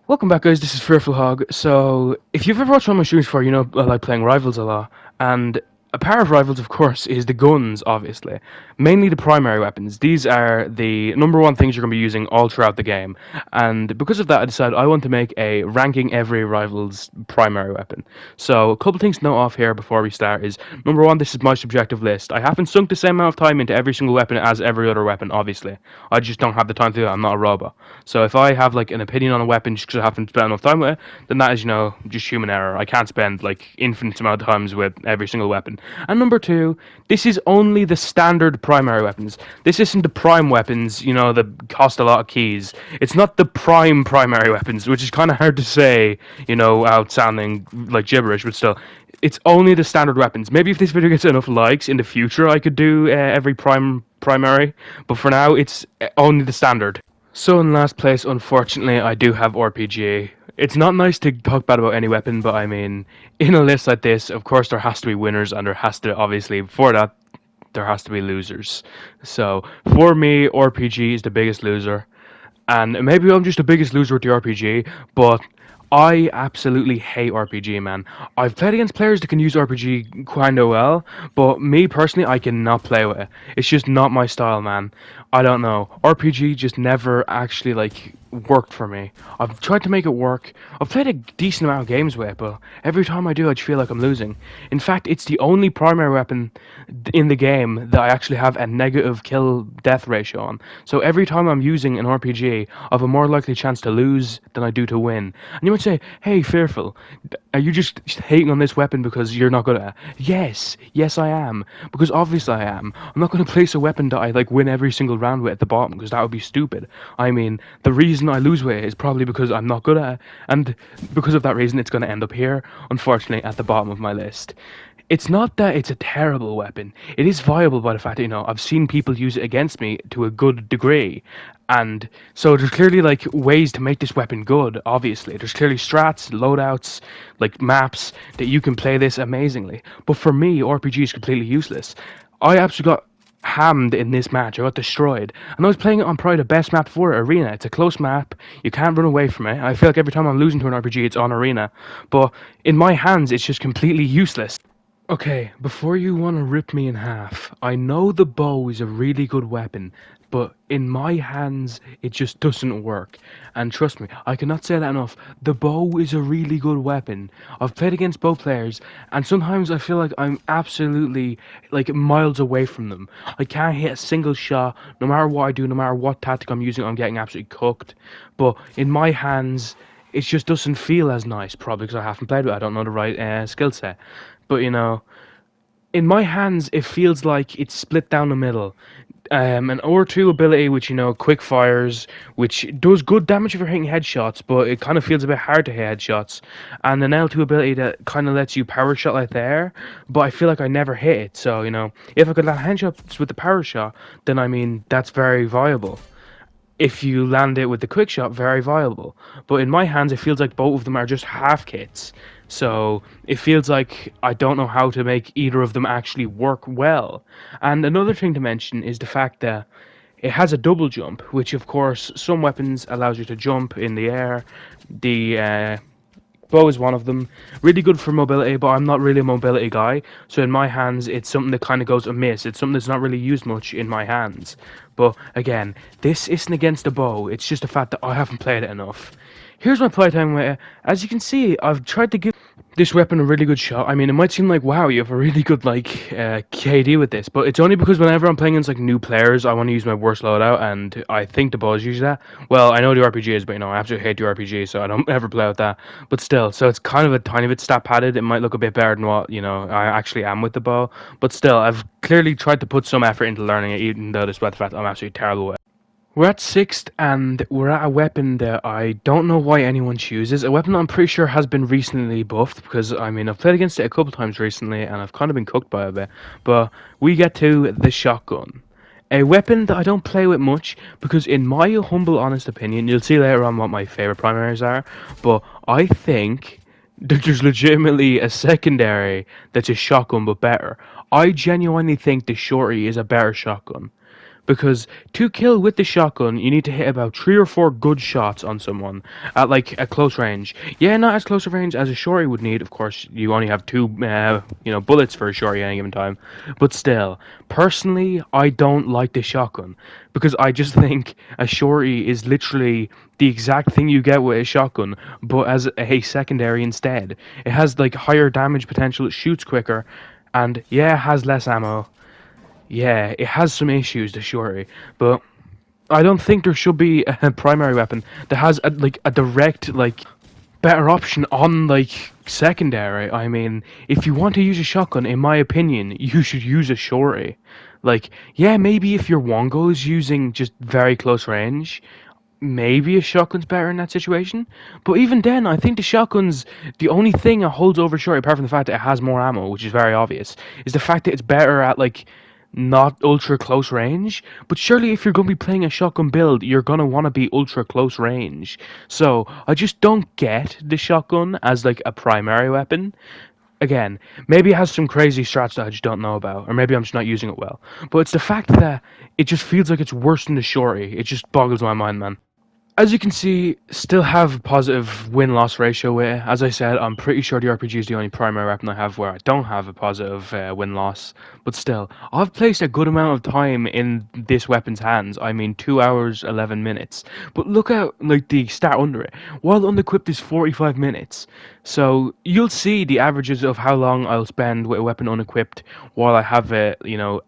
Welcome back, guys. This is Fearful Hog. So, if you've ever watched one of my streams before, you know I like playing Rivals a lot. And a part of Rivals, of course, is the guns, obviously. Mainly the primary weapons. These are the number one things you're going to be using all throughout the game. And because of that, I decided I want to make a ranking every Rivals primary weapon. So, a couple things to note off here before we start is, number one, this is my subjective list. I haven't sunk the same amount of time into every single weapon as every other weapon, obviously. I just don't have the time to do it. I'm not a robot. So if I have like an opinion on a weapon just because I haven't spent enough time with it, then that is, just human error. I can't spend like infinite amount of times with every single weapon. And number two, this is only the standard primary weapons. This isn't the prime weapons, that cost a lot of keys. It's not the prime primary weapons, which is kind of hard to say, out sounding like gibberish, but still. It's only the standard weapons. Maybe if this video gets enough likes in the future, I could do every primary. But for now, it's only the standard. So in last place, unfortunately, I do have RPG. It's not nice to talk bad about any weapon, but I mean, in a list like this, of course there has to be winners, and there has to, obviously, for that, there has to be losers. So, for me, RPG is the biggest loser. And maybe I'm just the biggest loser with the RPG, but I absolutely hate RPG, man. I've played against players that can use RPG kinda well, but me personally, I cannot play with it. It's just not my style, man. I don't know. RPG just never actually worked for me. I've tried to make it work. I've played a decent amount of games with it, but every time I do, I just feel like I'm losing. In fact, it's the only primary weapon in the game that I actually have a negative kill death ratio on. So every time I'm using an RPG, I have a more likely chance to lose than I do to win. And you might say, "Hey, Fearful, are you just hating on this weapon because you're not good at it?" Yes, I am. Because obviously I am. I'm not going to place a weapon that I win every single round with at the bottom because that would be stupid. I mean, the reason I lose with it is probably because I'm not good at it, and because of that reason, it's going to end up here, unfortunately, at the bottom of my list. It's not that it's a terrible weapon. It is viable by the fact that, I've seen people use it against me to a good degree. And so there's clearly ways to make this weapon good, obviously. There's clearly strats, loadouts, maps that you can play this amazingly. But for me, RPG is completely useless. I absolutely got hammed in this match. I got destroyed. And I was playing it on probably the best map for it, Arena. It's a close map. You can't run away from it. I feel like every time I'm losing to an RPG, it's on Arena. But in my hands, it's just completely useless. Okay, before you want to rip me in half, I know the bow is a really good weapon, but in my hands, it just doesn't work. And trust me, I cannot say that enough. The bow is a really good weapon. I've played against bow players, and sometimes I feel like I'm absolutely, miles away from them. I can't hit a single shot, no matter what I do, no matter what tactic I'm using, I'm getting absolutely cooked. But in my hands, it just doesn't feel as nice, probably because I haven't played with it. I don't know the right skill set. But in my hands, it feels like it's split down the middle. An R2 ability, which quick fires, which does good damage if you're hitting headshots, but it kind of feels a bit hard to hit headshots. And an L2 ability that kind of lets you power shot like there, but I feel like I never hit it. So if I could land headshots with the power shot, then I mean that's very viable. If you land it with the quick shot, very viable. But in my hands, it feels like both of them are just half kits. So it feels like I don't know how to make either of them actually work well. And another thing to mention is the fact that it has a double jump, which of course some weapons allows you to jump in the air. The bow is one of them. Really good for mobility, but I'm not really a mobility guy. So in my hands, it's something that kind of goes amiss. It's something that's not really used much in my hands. But again, this isn't against the bow. It's just the fact that I haven't played it enough. Here's my playtime with it. As you can see, I've tried to give this weapon a really good shot. I mean, it might seem like, wow, you have a really good, KD with this, but it's only because whenever I'm playing against, new players, I want to use my worst loadout, and I think the bow is usually that. Well, I know the RPG is, but, I absolutely hate the RPG, so I don't ever play with that. But still, so it's kind of a tiny bit stat padded. It might look a bit better than what, I actually am with the bow. But still, I've clearly tried to put some effort into learning it, even though despite the fact I'm absolutely terrible with it. We're at 6th, and we're at a weapon that I don't know why anyone chooses. A weapon that I'm pretty sure has been recently buffed, because, I mean, I've played against it a couple times recently, and I've kind of been cooked by it a bit. But we get to the shotgun. A weapon that I don't play with much, because in my humble, honest opinion, you'll see later on what my favourite primaries are, but I think that there's legitimately a secondary that's a shotgun, but better. I genuinely think the Shorty is a better shotgun. because to kill with the shotgun, you need to hit about 3 or 4 good shots on someone at like a close range. Yeah, not as close a range as a shorty would need. Of course, you only have two, bullets for a shorty at any given time. But still, personally, I don't like the shotgun because I just think a shorty is literally the exact thing you get with a shotgun, but as a secondary instead. It has like higher damage potential, it shoots quicker, and yeah, it has less ammo. Yeah, it has some issues, the shorty, but I don't think there should be a primary weapon that has a direct better option on secondary. I mean, if you want to use a shotgun, in my opinion, you should use a shorty. Yeah, maybe if your one goal is using just very close range, maybe a shotgun's better in that situation. But even then, I think the shotgun's the only thing it holds over shorty, apart from the fact that it has more ammo, which is very obvious, is the fact that it's better at not ultra close range. But surely if you're going to be playing a shotgun build, you're going to want to be ultra close range. So I just don't get the shotgun as a primary weapon. Again, maybe it has some crazy strats that I just don't know about, or maybe I'm just not using it well. But it's the fact that it just feels like it's worse than the shorty. It just boggles my mind, man. As you can see, still have a positive win-loss ratio with it. As I said, I'm pretty sure the RPG is the only primary weapon I have where I don't have a positive win-loss. But still, I've placed a good amount of time in this weapon's hands. I mean, 2 hours, 11 minutes. But look at the stat under it. While unequipped is 45 minutes. So you'll see the averages of how long I'll spend with a weapon unequipped while I have it,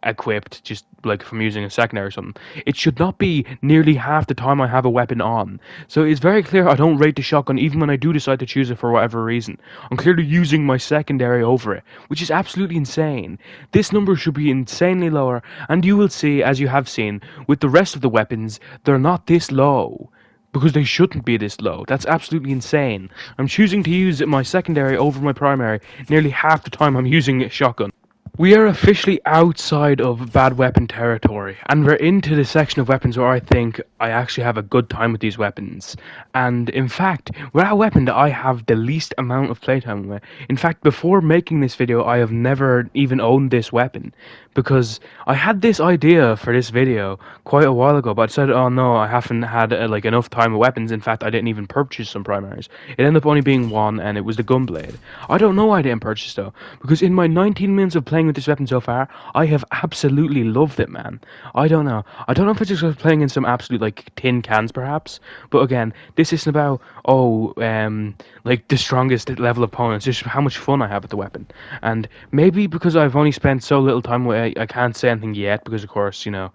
equipped, just like if I'm using a secondary or something. It should not be nearly half the time I have a weapon on. So it's very clear I don't rate the shotgun even when I do decide to choose it for whatever reason. I'm clearly using my secondary over it, which is absolutely insane. This number should be insanely lower, and you will see, as you have seen, with the rest of the weapons, they're not this low. Because they shouldn't be this low. That's absolutely insane. I'm choosing to use my secondary over my primary nearly half the time I'm using a shotgun. We are officially outside of bad weapon territory, and we're into the section of weapons where I think I actually have a good time with these weapons. And in fact, we're at a weapon that I have the least amount of playtime with. In fact, before making this video, I have never even owned this weapon, because I had this idea for this video quite a while ago, but I decided, oh no, I haven't had enough time with weapons. In fact, I didn't even purchase some primaries. It ended up only being one, and it was the Gunblade. I don't know why I didn't purchase though, because in my 19 minutes of playing with this weapon so far, I have absolutely loved it, man. I don't know if it's just playing in some absolute tin cans perhaps, but again, this isn't about the strongest level opponents, just how much fun I have with the weapon. And maybe because I've only spent so little time with it, I can't say anything yet, because of course, I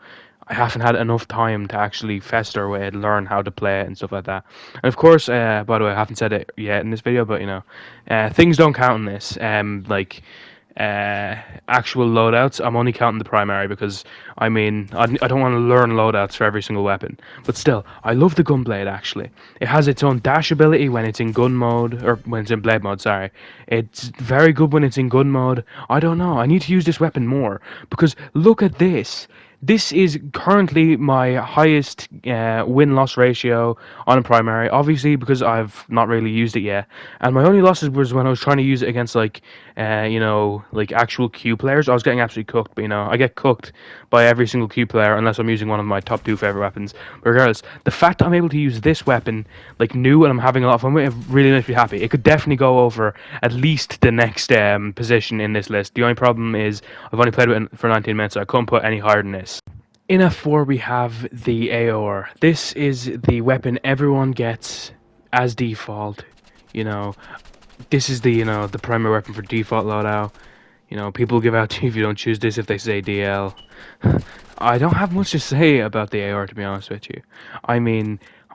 haven't had enough time to actually fester with it, learn how to play it and stuff like that. And of course, by the way, I haven't said it yet in this video, but things don't count in this. Actual loadouts, I'm only counting the primary, because I don't want to learn loadouts for every single weapon. But still, I love the Gunblade. Actually, it has its own dash ability when it's in gun mode, or when it's in blade mode, sorry. It's very good when it's in gun mode. I don't know, I need to use this weapon more, because look at this. This is currently my highest win-loss ratio on a primary, obviously because I've not really used it yet. And my only losses was when I was trying to use it against actual Q players. I was getting absolutely cooked, but I get cooked by every single Q player unless I'm using one of my top 2 favorite weapons. But regardless, the fact that I'm able to use this weapon new and I'm having a lot of fun with it really makes me happy. It could definitely go over at least the next position in this list. The only problem is I've only played with it for 19 minutes, so I couldn't put any higher than this. In F4 we have the AOR. This is the weapon everyone gets as default. This is the primary weapon for default loadout. People give out to you if you don't choose this if they say DL. I don't have much to say about the AOR, to be honest with you.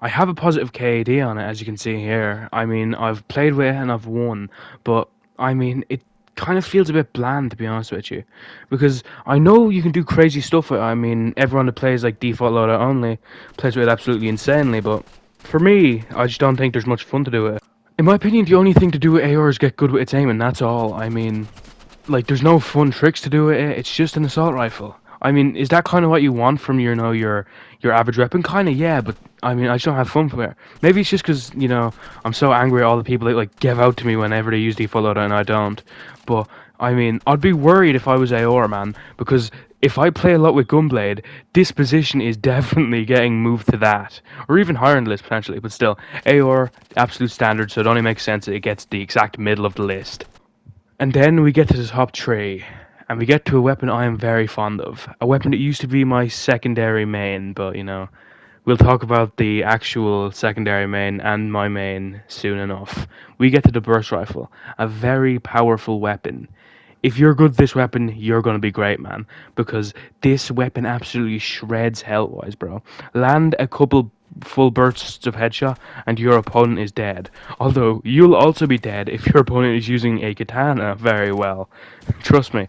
I have a positive KAD on it, as you can see here. I've played with it and I've won, but it kind of feels a bit bland, to be honest with you, because I know you can do crazy stuff with it. Everyone that plays default loadout only plays with it absolutely insanely, but for me, I just don't think there's much fun to do with it. In my opinion, the only thing to do with AOR is get good with its aim, and that's all. There's no fun tricks to do with it. It's just an assault rifle. Is that kind of what you want from your average weapon? Kind of, yeah, but I just don't have fun with it. Maybe it's just because, I'm so angry at all the people that give out to me whenever they use default loadout and I don't. But I mean, I'd be worried if I was AOR, man, because if I play a lot with Gunblade, this position is definitely getting moved to that. Or even higher in the list, potentially, but still, AOR, absolute standard, so it only makes sense that it gets the exact middle of the list. And then we get to the top three, and we get to a weapon I am very fond of. A weapon that used to be my secondary main, but we'll talk about the actual secondary main and my main soon enough. We get to the burst rifle, a very powerful weapon. If you're good with this weapon, you're gonna be great, man. Because this weapon absolutely shreds health-wise, bro. Land a couple full bursts of headshot, and your opponent is dead. Although, you'll also be dead if your opponent is using a katana very well. Trust me.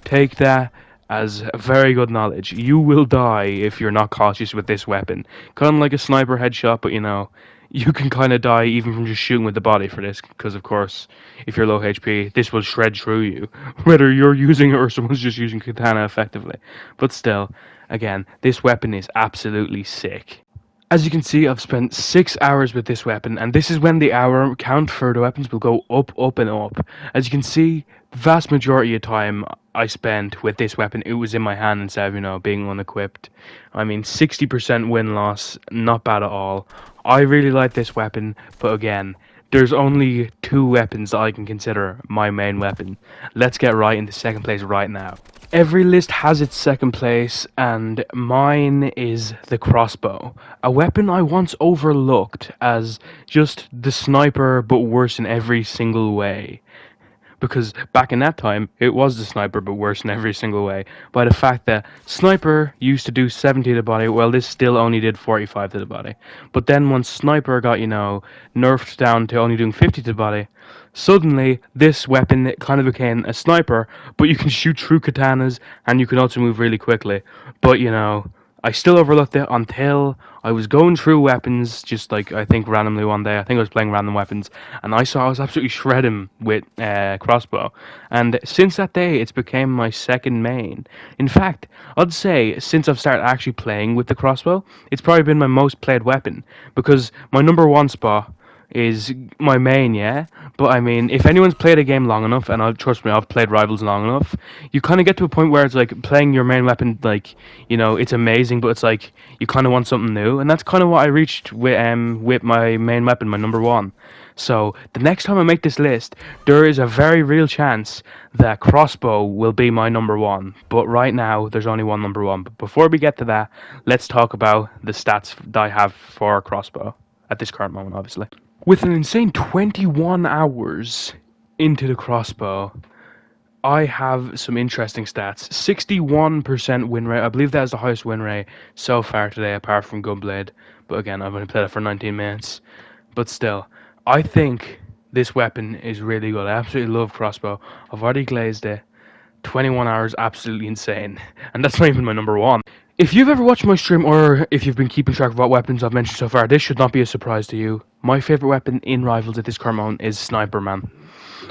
Take that as very good knowledge. You will die if you're not cautious with this weapon. Kind of like a sniper headshot, but you can kind of die even from just shooting with the body for this, because of course, if you're low HP, this will shred through you, whether you're using it or someone's just using katana effectively. But still, again, this weapon is absolutely sick. As you can see, I've spent 6 hours with this weapon, and this is when the hour count for the weapons will go up, up, and up. As you can see, the vast majority of time I spent with this weapon, it was in my hand instead of, being unequipped. I mean, 60% win-loss, not bad at all. I really like this weapon, but again, there's only 2 weapons that I can consider my main weapon. Let's get right into second place right now. Every list has its second place, and mine is the crossbow. A weapon I once overlooked as just the sniper, but worse in every single way. Because back in that time, it was the sniper, but worse in every single way. By the fact that sniper used to do 70 to the body, well, this still only did 45 to the body. But then once sniper got, nerfed down to only doing 50 to the body, suddenly this weapon kind of became a sniper, but you can shoot through katanas, and you can also move really quickly. But, I still overlooked it until I was going through weapons, just like I think randomly one day. I think I was playing random weapons, and I saw I was absolutely shredding with crossbow. And since that day, it's became my second main. In fact, I'd say since I've started actually playing with the crossbow, it's probably been my most played weapon, because my number one spot is my main, yeah. But I mean, if anyone's played a game long enough, and trust me, I've played Rivals long enough, you kind of get to a point where it's like playing your main weapon, like it's amazing, but it's like you kind of want something new, and that's kind of what I reached with my main weapon, my number one. So the next time I make this list, there is a very real chance that crossbow will be my number one. But right now, there's only one number one. But before we get to that, let's talk about the stats that I have for crossbow at this current moment, obviously. With an insane 21 hours into the crossbow, I have some interesting stats. 61% win rate. I believe that is the highest win rate so far today, apart from Gunblade. But again, I've only played it for 19 minutes. But still, I think this weapon is really good. I absolutely love crossbow. I've already glazed it. 21 hours, absolutely insane. And that's not even my number one. If you've ever watched my stream, or if you've been keeping track of what weapons I've mentioned so far, this should not be a surprise to you. My favourite weapon in Rivals at this current moment is Sniper, man.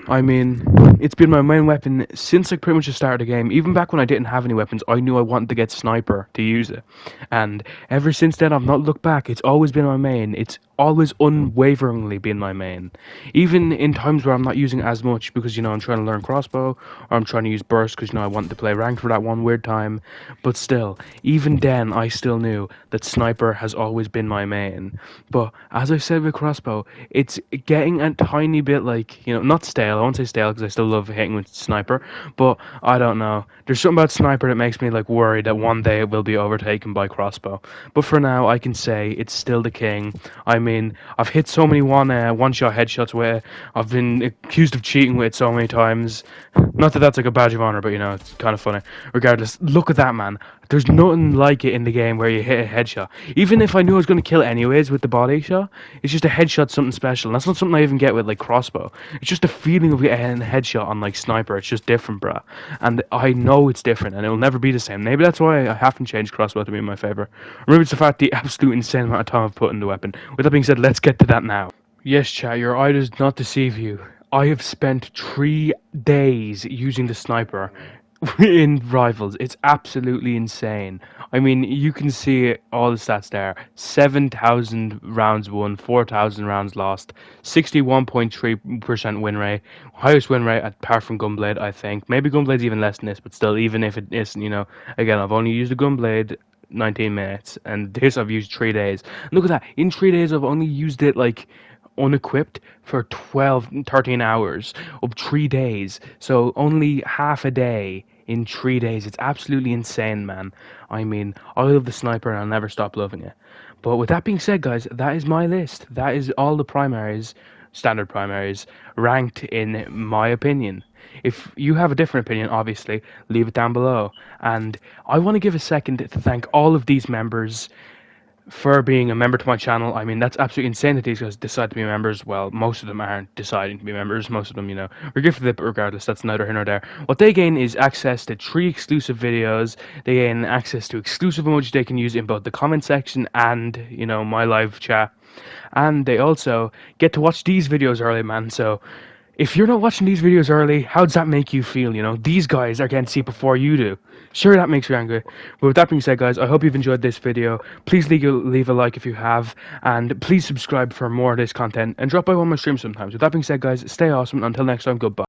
I mean, it's been my main weapon since like pretty much the start of the game. Even back when I didn't have any weapons, I knew I wanted to get Sniper to use it. And ever since then, I've not looked back. It's always been my main. It's always unwaveringly been my main. Even in times where I'm not using as much because, I'm trying to learn crossbow, or I'm trying to use burst because, I wanted to play ranked for that one weird time. But still, even then, I still knew that Sniper has always been my main. But as I said with crossbow, it's getting a tiny bit like, not stale. I won't say stale because I still love hitting with Sniper. But I don't know. There's something about Sniper that makes me like worried that one day it will be overtaken by crossbow. But for now, I can say it's still the king. I mean, I've hit so many one-shot headshots with it. I've been accused of cheating with it so many times. Not that that's like a badge of honor, but it's kind of funny. Regardless, look at that, man. There's nothing like it in the game where you hit a headshot. Even if I knew I was going to kill anyways with the body shot, it's just a headshot, something special. And that's not something I even get with like crossbow. It's just a feeling of getting a headshot on like Sniper. It's just different, bruh. And I know it's different, and it'll never be the same. Maybe that's why I haven't changed crossbow to be my favorite. Or maybe it's the fact the absolute insane amount of time I've put in the weapon. With that being said, let's get to that now. Yes, chat, your eye does not deceive you. I have spent 3 days using the Sniper in Rivals. It's absolutely insane. I mean, you can see all the stats there. 7,000 rounds won, 4,000 rounds lost, 61.3% win rate, highest win rate apart from Gunblade, I think. Maybe Gunblade's even less than this, but still, even if it isn't, again, I've only used a Gunblade 19 minutes, and this I've used 3 days. Look at that. In 3 days, I've only used it like unequipped for 12, 13 hours of 3 days. So only half a day in 3 days. It's absolutely insane, man. I mean, I love the sniper and I'll never stop loving it. But with that being said, guys, that is my list. That is all the primaries, standard primaries, ranked in my opinion. If you have a different opinion, obviously, leave it down below. And I want to give a second to thank all of these members for being a member to my channel. I mean, that's absolutely insane that these guys decide to be members. Well, most of them aren't deciding to be members. Most of them, we're good for it, but regardless, that's neither here nor there. What they gain is access to 3 exclusive videos. They gain access to exclusive emojis they can use in both the comment section and, my live chat. And they also get to watch these videos early, man. So if you're not watching these videos early, how does that make you feel? These guys are getting to see it before you do. Sure, that makes you angry. But with that being said, guys, I hope you've enjoyed this video. Please leave a like if you have, and please subscribe for more of this content, and drop by one of my streams sometimes. With that being said, guys, stay awesome. Until next time, goodbye.